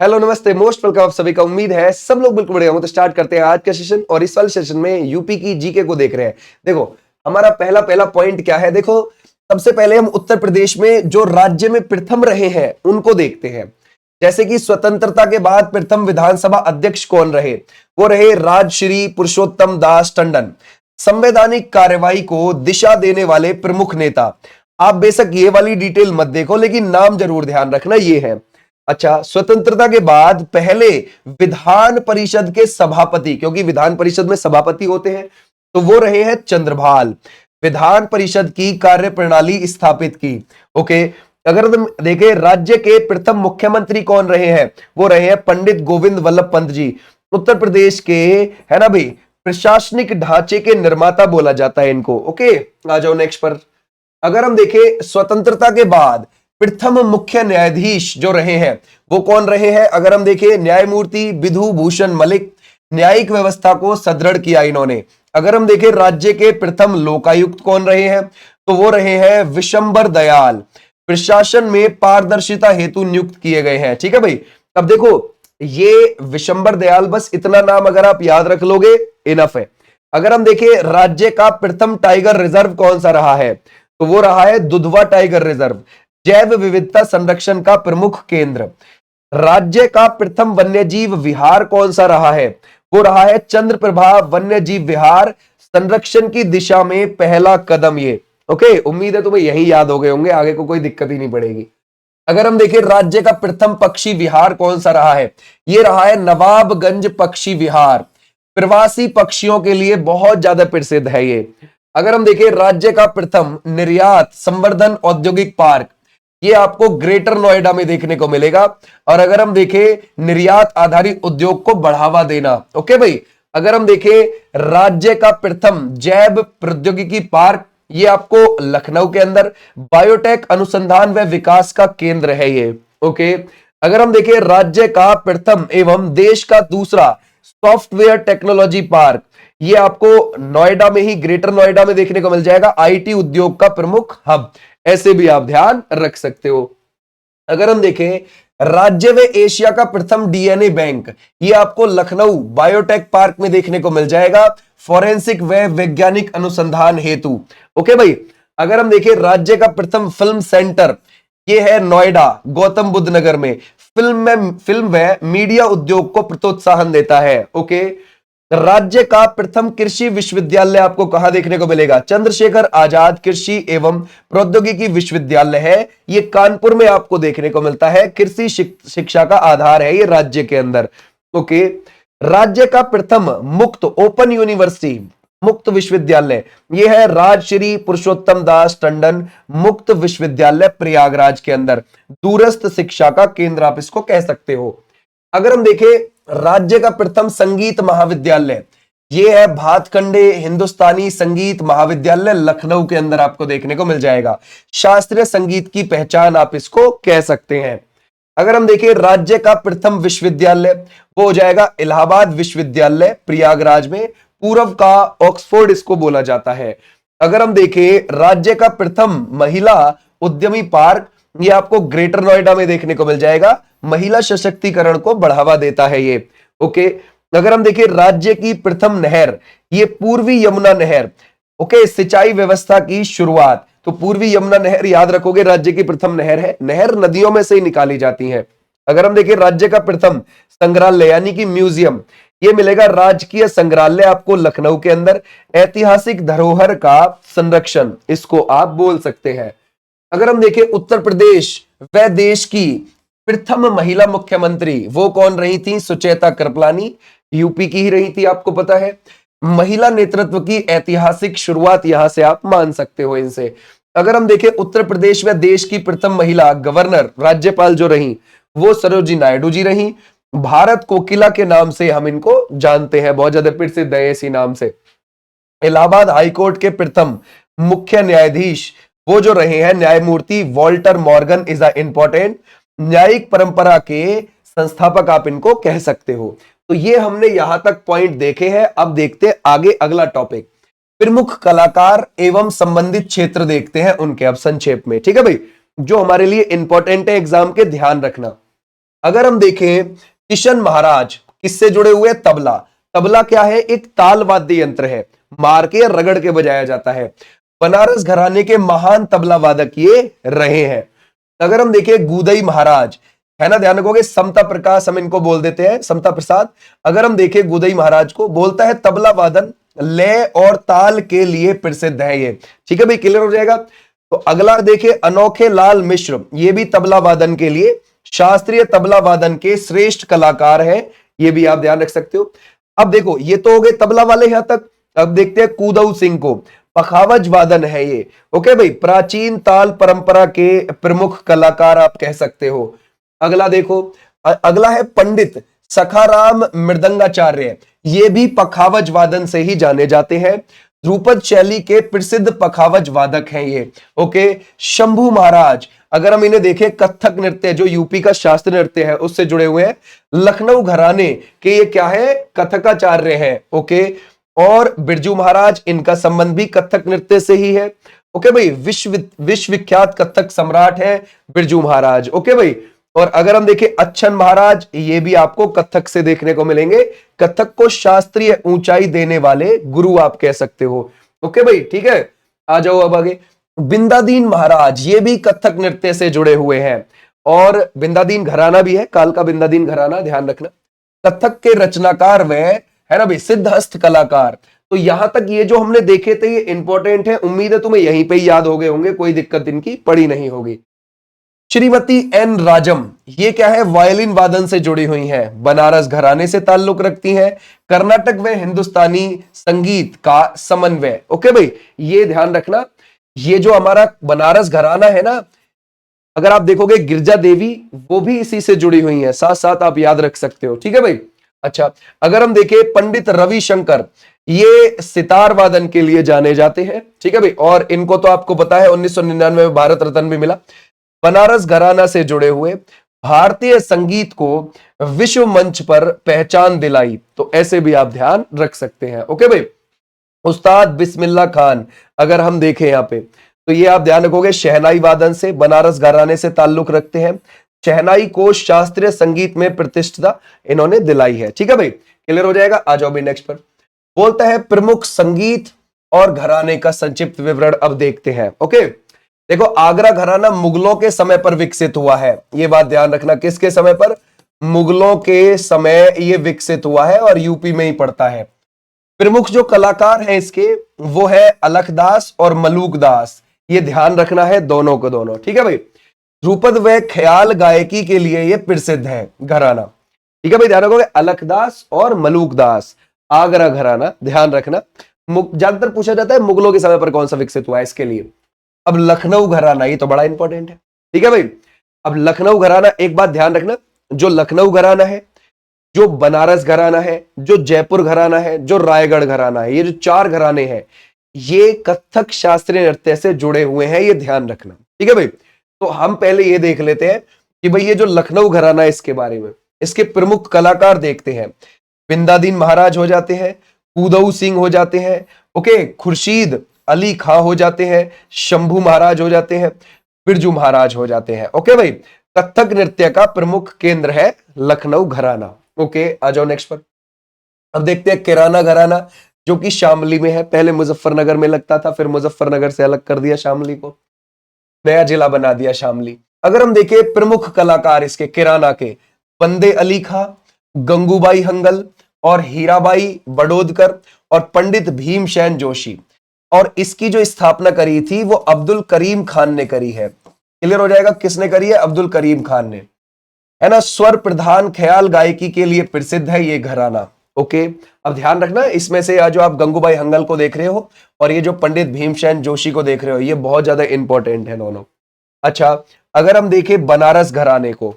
Hello नमस्ते, most welcome आप सभी का। उम्मीद है सब लोग बिल्कुल बढ़िया हो। तो स्टार्ट करते हैं आज का सेशन। और इस वाले सेशन में यूपी की जीके को देख रहे हैं। देखो हमारा पहला पहला पॉइंट क्या है। देखो सबसे पहले हम उत्तर प्रदेश में जो राज्य में प्रथम रहे हैं उनको देखते हैं। जैसे कि स्वतंत्रता के बाद प्रथम विधानसभा अध्यक्ष कौन रहे? वो रहे राजश्री पुरुषोत्तम दास टंडन। संवैधानिक कार्यवाही को दिशा देने वाले प्रमुख नेता। आप बेशक ये वाली डिटेल मत देखो, लेकिन नाम जरूर ध्यान रखना ये है। अच्छा, स्वतंत्रता के बाद पहले विधान परिषद के सभापति, क्योंकि विधान परिषद में सभापति होते हैं, तो वो रहे हैं चंद्रभाल। विधान परिषद की कार्य प्रणाली स्थापित की। ओके, अगर तुम देखें राज्य के प्रथम मुख्यमंत्री कौन रहे हैं, वो रहे हैं पंडित गोविंद वल्लभ पंत जी। उत्तर प्रदेश के, है ना भाई, प्रशासनिक ढांचे के निर्माता बोला जाता है इनको। ओके, आ जाओ नेक्स्ट पर। अगर हम देखें स्वतंत्रता के बाद प्रथम मुख्य न्यायाधीश जो रहे हैं वो कौन रहे हैं? अगर हम देखें न्यायमूर्ति विधु भूषण मलिक। न्यायिक व्यवस्था को सुदृढ़ किया इन्होंने। अगर हम देखें राज्य के प्रथम लोकायुक्त कौन रहे हैं, तो वो रहे हैं विशंबर दयाल। प्रशासन में पारदर्शिता हेतु नियुक्त किए गए हैं। ठीक है भाई। अब देखो ये विशंबर दयाल, बस इतना नाम अगर आप याद रख लोगे इनफ है। अगर हम देखें राज्य का प्रथम टाइगर रिजर्व कौन सा रहा है, तो वो रहा है दुधवा टाइगर रिजर्व, जैव विविधता संरक्षण का प्रमुख केंद्र। राज्य का प्रथम वन्यजीव विहार कौन सा रहा है? वो रहा है चंद्रप्रभा वन्यजीव विहार। संरक्षण की दिशा में पहला कदम ये। ओके, उम्मीद है तुम्हें यही याद हो गए होंगे, आगे को कोई दिक्कत ही नहीं पड़ेगी। अगर हम देखें राज्य का प्रथम पक्षी विहार कौन सा रहा है, ये रहा है नवाबगंज पक्षी विहार। प्रवासी पक्षियों के लिए बहुत ज्यादा प्रसिद्ध है ये। अगर हम देखें राज्य का प्रथम निर्यात संवर्धन औद्योगिक पार्क, ये आपको ग्रेटर नोएडा में देखने को मिलेगा। और अगर हम देखें निर्यात आधारित उद्योग को बढ़ावा देना। ओके भाई। अगर हम देखें राज्य का प्रथम जैव प्रौद्योगिकी पार्क, ये आपको लखनऊ के अंदर बायोटेक अनुसंधान व विकास का केंद्र है ये। ओके। अगर हम देखें राज्य का प्रथम एवं देश का दूसरा सॉफ्टवेयर टेक्नोलॉजी पार्क, ये आपको नोएडा में ही, ग्रेटर नोएडा में देखने को मिल जाएगा। आईटी उद्योग का प्रमुख हब, ऐसे भी आप ध्यान रख सकते हो। अगर हम देखें राज्य व एशिया का प्रथम डीएनए बैंक, ये आपको लखनऊ बायोटेक पार्क में देखने को मिल जाएगा, फॉरेंसिक व वैज्ञानिक अनुसंधान हेतु। ओके भाई। अगर हम देखें राज्य का प्रथम फिल्म सेंटर, ये है नोएडा गौतम बुद्ध नगर में। फिल्म व मीडिया उद्योग को प्रोत्साहन देता है। ओके। राज्य का प्रथम कृषि विश्वविद्यालय आपको कहां देखने को मिलेगा? चंद्रशेखर आजाद कृषि एवं प्रौद्योगिकी विश्वविद्यालय है, ये कानपुर में आपको देखने को मिलता है। कृषि शिक्षा का आधार है ये राज्य के अंदर। ओके। राज्य का प्रथम मुक्त ओपन यूनिवर्सिटी, मुक्त विश्वविद्यालय, ये है राजश्री पुरुषोत्तम दास टंडन मुक्त विश्वविद्यालय प्रयागराज के अंदर। दूरस्थ शिक्षा का केंद्र आप इसको कह सकते हो। अगर हम देखें राज्य का प्रथम संगीत महाविद्यालय, ये है भातखंडे हिंदुस्तानी संगीत महाविद्यालय, लखनऊ के अंदर आपको देखने को मिल जाएगा। शास्त्रीय संगीत की पहचान आप इसको कह सकते हैं। अगर हम देखें राज्य का प्रथम विश्वविद्यालय, वो हो जाएगा इलाहाबाद विश्वविद्यालय प्रयागराज में। पूर्व का ऑक्सफोर्ड इसको बोला जाता है। अगर हम देखें राज्य का प्रथम महिला उद्यमी पार्क, ये आपको ग्रेटर नोएडा में देखने को मिल जाएगा। महिला सशक्तिकरण को बढ़ावा देता है ये। ओके। अगर हम देखें राज्य की प्रथम नहर, ये पूर्वी यमुना नहर। ओके, सिंचाई व्यवस्था की शुरुआत, तो पूर्वी यमुना नहर याद रखोगे, राज्य की प्रथम नहर है। नहर नदियों में से ही निकाली जाती है। अगर हम देखें राज्य का प्रथम संग्रहालय यानी कि म्यूजियम, ये मिलेगा राजकीय संग्रहालय आपको लखनऊ के अंदर। ऐतिहासिक धरोहर का संरक्षण इसको आप बोल सकते हैं। अगर हम देखें उत्तर प्रदेश व देश की प्रथम महिला मुख्यमंत्री, वो कौन रही थी? सुचेता कृपलानी, यूपी की ही रही थी, आपको पता है। महिला नेतृत्व की ऐतिहासिक शुरुआत यहां से आप मान सकते हो इनसे। अगर हम देखें उत्तर प्रदेश में देश की प्रथम महिला गवर्नर, राज्यपाल जो रही, वो सरोजिनी नायडू जी रही। भारत कोकिला के नाम से हम इनको जानते हैं, बहुत ज्यादा प्रसिद्ध है इसी नाम से। इलाहाबाद हाईकोर्ट के प्रथम मुख्य न्यायाधीश, वो जो रहे हैं न्यायमूर्ति Walter Morgan is a important. न्यायिक परंपरा के संस्थापक आप इनको कह सकते हो। तो ये हमने यहां तक पॉइंट देखे हैं। अब देखते हैं आगे अगला टॉपिक, प्रमुख कलाकार एवं संबंधित क्षेत्र देखते हैं उनके अब संक्षेप में। ठीक है भाई, जो हमारे लिए इंपॉर्टेंट है एग्जाम के, ध्यान रखना। अगर हम देखें किशन महाराज किससे जुड़े हुए? तबला। तबला क्या है? एक ताल वाद्य यंत्र है, मार के रगड़ के बजाया जाता है। बनारस घराने के महान तबला वादक ये रहे हैं। अगर हम देखें गुदई महाराज, है ना, ध्यान रखोगे, समता प्रकाश हम इनको बोल देते हैं, समता प्रसाद। अगर हम देखें गुदई महाराज को, बोलता है तबला वादन लय और ताल के लिए प्रसिद्ध है ये। ठीक है भाई, क्लियर हो जाएगा। तो अगला देखें अनोखे लाल मिश्र, ये भी तबला वादन के लिए, शास्त्रीय तबला वादन के श्रेष्ठ कलाकार हैं, ये भी आप ध्यान रख सकते हो। अब देखो ये तो हो गए तबला वाले यहां तक। अब देखते हैं कुदऊ सिंह को, पखावज वादन है ये। ओके भाई, प्राचीन ताल परंपरा के प्रमुख कलाकार आप कह सकते हो। अगला देखो, अगला है पंडित सखाराम मृदंगाचार्य, ये भी पखावज वादन से ही जाने जाते हैं। ध्रुपद शैली के प्रसिद्ध पखावज वादक हैं ये। ओके, शंभू महाराज, अगर हम इन्हें देखें, कथक नृत्य जो यूपी का शास्त्रीय नृत्य है उससे जुड़े हुए हैं। लखनऊ घराने के ये क्या है? कथकाचार्य है। ओके, और बिरजू महाराज, इनका संबंध भी कथक नृत्य से ही है। ओके भाई, विश्वविख्यात कथक सम्राट है बिरजू महाराज। ओके भाई, और अगर हम देखें अच्छन महाराज, ये भी आपको कथक से देखने को मिलेंगे। कथक को शास्त्रीय ऊंचाई देने वाले गुरु आप कह सकते हो। ओके भाई, ठीक है, आ जाओ अब आगे। बिंदादीन महाराज, ये भी कथक नृत्य से जुड़े हुए हैं, और बिंदादीन घराना भी है, काल का बिंदादीन घराना, ध्यान रखना। कथक के रचनाकार वे, है ना भाई, सिद्धहस्त कलाकार। तो यहां तक ये जो हमने देखे थे ये इंपॉर्टेंट है, उम्मीद है तुम्हें यहीं पे याद हो गए होंगे, कोई दिक्कत इनकी पड़ी नहीं होगी। श्रीमती एन राजम, ये क्या है? वायलिन वादन से जुड़ी हुई हैं, बनारस घराने से ताल्लुक रखती हैं, कर्नाटक व हिंदुस्तानी संगीत का समन्वय। ओके भाई, ये ध्यान रखना, ये जो हमारा बनारस घराना है ना, अगर आप देखोगे गिरजा देवी वो भी इसी से जुड़ी हुई है, साथ साथ आप याद रख सकते हो। ठीक है भाई, अच्छा, अगर हम देखें पंडित रविशंकर, ये सितार वादन के लिए जाने जाते हैं। ठीक है भाई, और इनको तो आपको पता है 1999 में भारत रत्न भी मिला। बनारस घराना से जुड़े हुए, भारतीय संगीत को विश्व मंच पर पहचान दिलाई, तो ऐसे भी आप ध्यान रख सकते हैं। ओके भाई, उस्ताद बिस्मिल्लाह खान, अगर हम देखें यहाँ पे, तो ये आप ध्यान रखोगे शहनाई वादन से, बनारस घराने से ताल्लुक रखते हैं। शहनाई को शास्त्रीय संगीत में प्रतिष्ठा इन्होंने दिलाई है। ठीक है भाई, क्लियर हो जाएगा। आ जाओ भाई नेक्स्ट पर। बोलता है प्रमुख संगीत और घराने का संक्षिप्त विवरण अब देखते हैं। ओके, देखो आगरा घराना मुगलों के समय पर विकसित हुआ है, ये बात ध्यान रखना। किसके समय पर? मुगलों के समय ये विकसित हुआ है और यूपी में ही पड़ता है। प्रमुख जो कलाकार हैं इसके, वो है अलखदास और मलूकदास, ये ध्यान रखना है दोनों को दोनों। ठीक है भाई, ध्रुपद व ख्याल गायकी के लिए ये प्रसिद्ध है घराना। ठीक है भाई, ध्यान रखोगे अलखदास और मलूकदास, आगरा घराना, ध्यान रखना। ज्यादातर पूछा जाता है मुगलों के समय पर कौन सा विकसित हुआ है, इसके लिए। अब लखनऊ घराना, ये तो बड़ा इंपॉर्टेंट है। ठीक है भाई, अब लखनऊ घराना, एक बात ध्यान रखना, जो लखनऊ घराना है, जो बनारस घराना है, जो जयपुर घराना है, जो रायगढ़ घराना है, ये जो चार घराने हैं, ये कथक शास्त्रीय नृत्य से जुड़े हुए हैं, ये ध्यान रखना। ठीक है भाई, तो हम पहले ये देख लेते हैं कि भाई ये जो लखनऊ घराना है इसके बारे में, इसके प्रमुख कलाकार देखते हैं। बिंदादीन महाराज हो जाते हैं, कुदऊ सिंह हो जाते हैं, ओके, खुर्शीद अली खां हो जाते हैं, शंभू महाराज हो जाते हैं, बिरजू महाराज हो जाते हैं। ओके भाई, कथक नृत्य का प्रमुख केंद्र है लखनऊ घराना। ओके, आ जाओ नेक्स्ट पर। अब देखते हैं किराना घराना, जो कि शामली में है। पहले मुजफ्फरनगर में लगता था, फिर मुजफ्फरनगर से अलग कर दिया शामली को, नया जिला बना दिया शामली। अगर हम देखें प्रमुख कलाकार इसके किराना के, बंदे अली खां, गंगूबाई हंगल और हीराबाई बड़ोदकर और पंडित भीमसेन जोशी। और इसकी जो स्थापना करी थी वो अब्दुल करीम खान ने करी है। क्लियर हो जाएगा, किसने करी है? अब्दुल करीम खान ने, है ना। स्वर प्रधान ख्याल गायकी के लिए प्रसिद्ध है ये घराना। ओके, अब ध्यान रखना, इसमें से जो आप गंगूबाई हंगल को देख रहे हो और ये जो पंडित भीमसेन जोशी को देख रहे हो, ये बहुत ज्यादा इंपॉर्टेंट है दोनों। अच्छा, अगर हम देखें बनारस घराने को,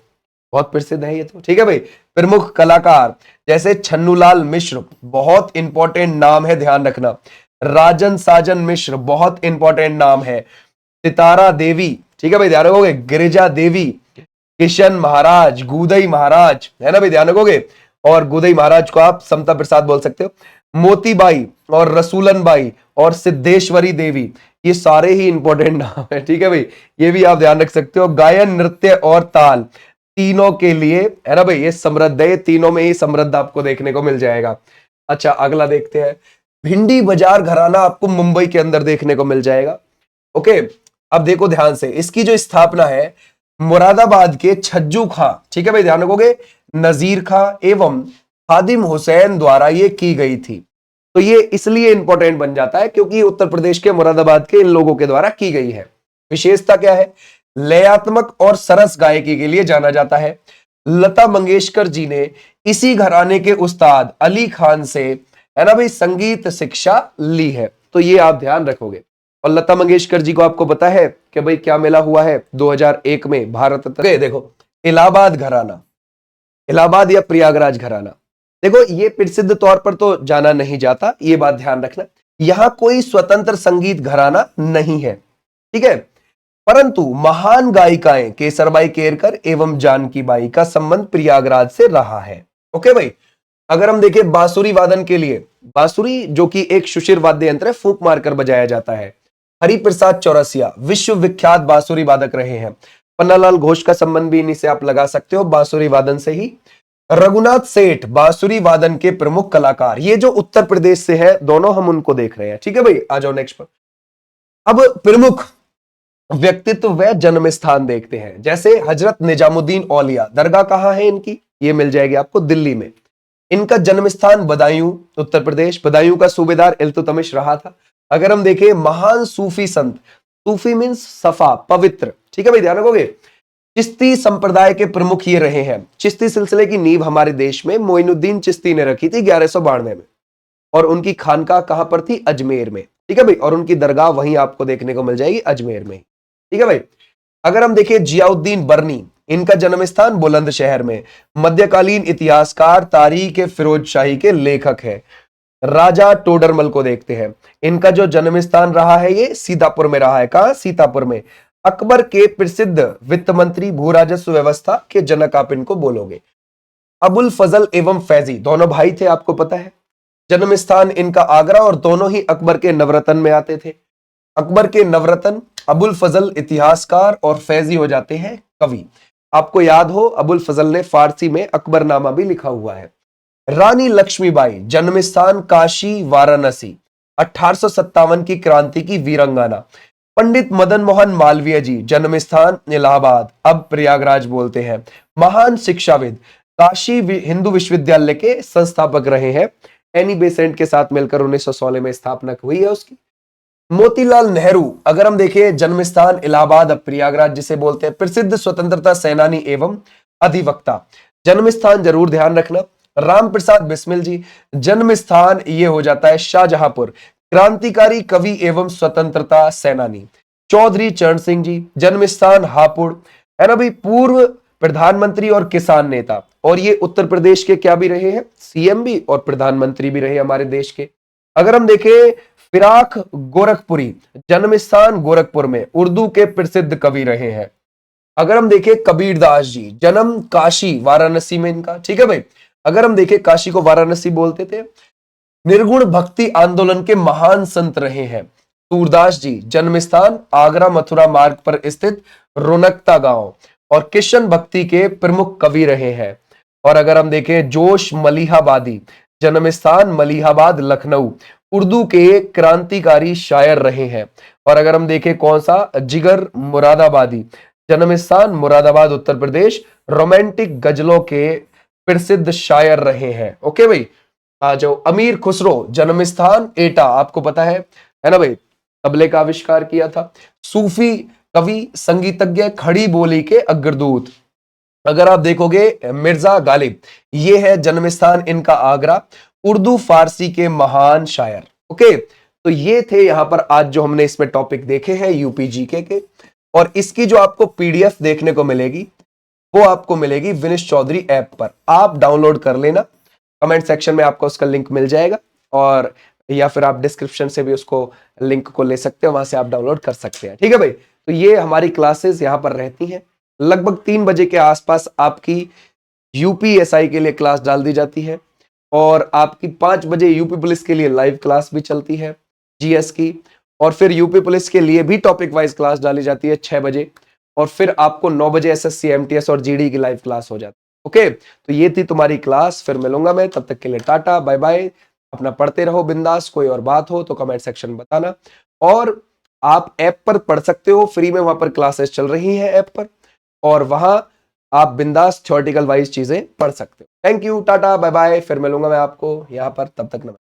बहुत प्रसिद्ध है ये तो। ठीक है भाई, प्रमुख कलाकार जैसे छन्नूलाल मिश्र, बहुत इंपॉर्टेंट नाम है, ध्यान रखना। राजन साजन मिश्र, बहुत इंपॉर्टेंट नाम है। सितारा देवी, ठीक है भाई, ध्यान रखोगे। गिरिजा देवी, किशन महाराज, गुदई महाराज, है ना भाई, ध्यान रखोगे। और गुदई महाराज को आप समता प्रसाद बोल सकते हो। मोतीबाई और रसूलन बाई और सिद्धेश्वरी देवी, ये सारे ही इंपॉर्टेंट नाम है। ठीक है भाई, ये भी आप ध्यान रख सकते हो। गायन, नृत्य और ताल, तीनों के लिए, है ना भाई, ये समृद्ध है, तीनों में ही समृद्ध आपको देखने को मिल जाएगा। अच्छा अगला देखते हैं, भिंडी बाजार घराना आपको मुंबई के अंदर देखने को मिल जाएगा। ओके, अब देखो ध्यान से, इसकी जो स्थापना है मुरादाबाद के छज्जू खां, ठीक है भाई ध्यान रखोगे, नजीर खां एवं खादिम हुसैन द्वारा ये की गई थी। तो ये इसलिए इंपॉर्टेंट बन जाता है क्योंकि उत्तर प्रदेश के मुरादाबाद के इन लोगों के द्वारा की गई है। विशेषता क्या है, लयात्मक और सरस गायकी के लिए जाना जाता है। लता मंगेशकर जी ने इसी घराने के उस्ताद अली खान से, है ना भाई, संगीत शिक्षा ली है। तो ये आप ध्यान रखोगे। और लता मंगेशकर जी को आपको पता है कि भाई क्या मिला हुआ है 2001 में भारत रत्न। देखो इलाहाबाद घराना, इलाहाबाद या प्रयागराज घराना, देखो ये प्रसिद्ध तौर पर तो जाना नहीं जाता, ये बात ध्यान रखना। यहां कोई स्वतंत्र संगीत घराना नहीं है, ठीक है, परंतु महान गायिकाएं केसरबाई केरकर एवं जानकी बाई का संबंध प्रयागराज से रहा है। ओके भाई, अगर हम देखें बांसुरी वादन के लिए, बांसुरी जो कि एक सुशिर वाद्य यंत्र है, फूंक मारकर बजाया जाता है, हरिप्रसाद चौरसिया विश्व विख्यात बांसुरी वादक रहे हैं। पन्नालाल घोष का संबंध भी इन्हीं से आप लगा सकते हो, बांसुरी वादन से ही। रघुनाथ सेठ बांसुरी वादन के प्रमुख कलाकार, ये जो उत्तर प्रदेश से है, दोनों हम उनको देख रहे हैं, ठीक है भाई। आ जाओ नेक्स्ट पर। अब प्रमुख व्यक्तित्व व जन्म स्थान देखते हैं, जैसे हजरत निजामुद्दीन औलिया दरगाह कहां है इनकी, ये मिल जाएगी आपको दिल्ली में। इनका जन्म स्थान बदायूं उत्तर प्रदेश, बदायूं का सूबेदार इल्तुतमिश रहा था। अगर हम देखें महान सूफी संत, सूफी मीन्स सफा पवित्र, ठीक है भाई ध्यान रखोगे। चिश्ती संप्रदाय के प्रमुख ये रहे हैं। चिश्ती सिलसिले की नींव हमारे देश में मोइनुद्दीन चिश्ती ने रखी थी 1192 में, और उनकी खानका कहां पर थी, अजमेर में, ठीक है भाई। और उनकी दरगाह वहीं आपको देखने को मिल जाएगी अजमेर में, ठीक है भाई। अगर हम देखें जियाउद्दीन बर्नी, इनका जन्म स्थान बुलंदशहर में, मध्यकालीन इतिहासकार, तारीख फिरोज शाही के लेखक है। राजा टोडरमल को देखते हैं, इनका जो जन्म स्थान रहा है ये सीतापुर में रहा है। कहां, सीतापुर में। अकबर के प्रसिद्ध वित्त मंत्री, भू राजस्व व्यवस्था के जनक आप इनको बोलोगे। अबुल फजल एवं फैजी दोनों भाई थे, आपको पता है। जन्म स्थान इनका आगरा, और दोनों ही अकबर के नवरत्न में आते थे। अकबर के नवरत्न अबुल फजल इतिहासकार और फैजी हो जाते हैं कवि। आपको याद हो अबुल फजल ने फारसी में अकबरनामा भी लिखा हुआ है। रानी लक्ष्मीबाई जन्म स्थान काशी वाराणसी, 1857 की क्रांति की वीरंगाना। पंडित मदन मोहन मालवीय जी जन्म स्थान इलाहाबाद, अब प्रयागराज बोलते हैं। महान शिक्षाविद, काशी हिंदू विश्वविद्यालय के संस्थापक रहे हैं। एनी बेसेंट के साथ मिलकर 1916 में स्थापना हुई है उसकी। मोतीलाल नेहरू, अगर हम देखें जन्म स्थान इलाहाबाद, अब प्रयागराज जिसे बोलते हैं। प्रसिद्ध स्वतंत्रता सेनानी एवं अधिवक्ता, जन्म स्थान जरूर ध्यान रखना। राम प्रसाद बिस्मिल जी, जन्म स्थान ये हो जाता है शाहजहांपुर, क्रांतिकारी कवि एवं स्वतंत्रता सेनानी। चौधरी चरण सिंह जी, जन्म स्थान हापुड़, है ना भाई, पूर्व प्रधानमंत्री और किसान नेता, और ये उत्तर प्रदेश के क्या भी रहे हैं, सीएम भी और प्रधानमंत्री भी रहे हमारे देश के। अगर हम देखें फिराक गोरखपुरी, जन्म स्थान गोरखपुर में, उर्दू के प्रसिद्ध कवि रहे हैं। अगर हम देखें कबीरदास जी, जन्म काशी वाराणसी में इनका, ठीक है भाई। अगर हम देखें काशी को वाराणसी बोलते थे। निर्गुण भक्ति आंदोलन के महान संत रहे हैं। सूरदास जी, जन्म स्थान आगरा मथुरा मार्ग पर स्थित रोनकता गांव, और किशन भक्ति के प्रमुख कवि रहे हैं। और अगर हम देखें जोश मलिहाबादी, जन्म स्थान मलिहाबाद लखनऊ, उर्दू के क्रांतिकारी शायर रहे हैं। और अगर हम देखें कौन सा, जिगर मुरादाबादी, जन्म स्थान मुरादाबाद उत्तर प्रदेश, रोमांटिक गजलों के प्रसिद्ध शायर रहे हैं। ओके भाई, आ जाओ। अमीर खुसरो, जन्म स्थान एटा, आपको पता है ना भाई, तबले का आविष्कार किया था। सूफी कवि संगीतज्ञ, खड़ी बोली के अग्रदूत। अगर आप देखोगे मिर्जा गालिब, ये है जन्म स्थान इनका आगरा, उर्दू फारसी के महान शायर। ओके, तो ये थे यहां पर आज जो हमने इसमें टॉपिक देखे हैं यूपी जीके के। और इसकी जो आपको पीडीएफ देखने को मिलेगी वो आपको मिलेगी विनिश चौधरी ऐप पर, आप डाउनलोड कर लेना। कमेंट सेक्शन में आपको उसका लिंक मिल जाएगा, और या फिर आप डिस्क्रिप्शन से भी उसको लिंक को ले सकते हो, वहां से आप डाउनलोड कर सकते हैं, ठीक है भाई। तो ये हमारी क्लासेस यहाँ पर रहती हैं। लगभग 3 बजे के आसपास आपकी यूपीएसआई के लिए क्लास डाल दी जाती है, और आपकी 5 बजे यूपी पुलिस के लिए लाइव क्लास भी चलती है जीएस की, और फिर यूपी पुलिस के लिए भी टॉपिक वाइज क्लास डाली जाती है 6 बजे। और फिर आपको 9 बजे एसएससी एमटीएस और जीडी की लाइव क्लास हो जाती है। ओके, तो ये थी तुम्हारी क्लास, फिर मिलूंगा मैं, तब तक के लिए टाटा बाय बाय। अपना पढ़ते रहो बिंदास, कोई और बात हो तो कमेंट सेक्शन में बताना। और आप ऐप पर पढ़ सकते हो, फ्री में वहां पर क्लासेस चल रही हैं ऐप पर, और वहां आप बिंदास थ्योरेटिकल वाइज चीजें पढ़ सकते हो। Thank you, tata bye bye, फिर मिलूंगा मैं आपको यहाँ पर, तब तक नमस्कार।